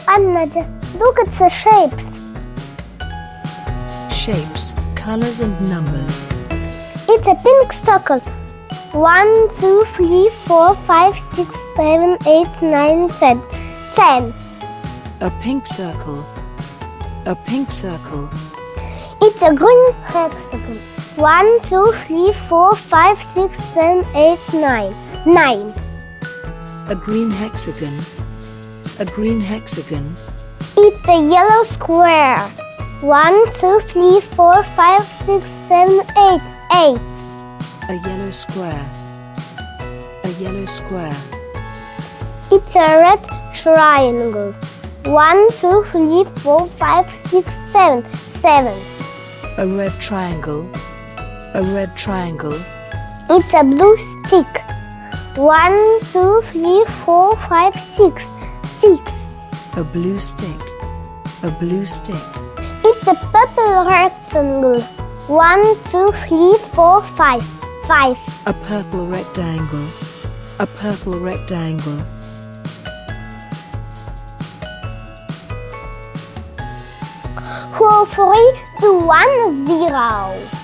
and Nadia, look at the shapes. Shapes, colors and numbers. It's a pink circle. 1, 2, 3, 4, 5, 6, 7, 8, 9, 10. 10. A pink circle. A pink circle. It's a green hexagon. 1, 2, 3, 4, 5, 6, 7, 8, 9. 9. A green hexagon. A green hexagon. It's a yellow square. 1, 2, 3, 4, 5, 6, 7, 8. 8. A yellow square. A yellow square. It's a red triangle. 1, 2, 3, 4, 5, 6, 7. 7. A red triangle. A red triangle. It's a blue stick. 1, 2, 3, 4, 5, 6. 6. A blue stick. A blue stick. It's a purple rectangle. 1, 2, 3, 4, 5. 5. A purple rectangle. A purple rectangle. 4, 3, 2, 1, 0.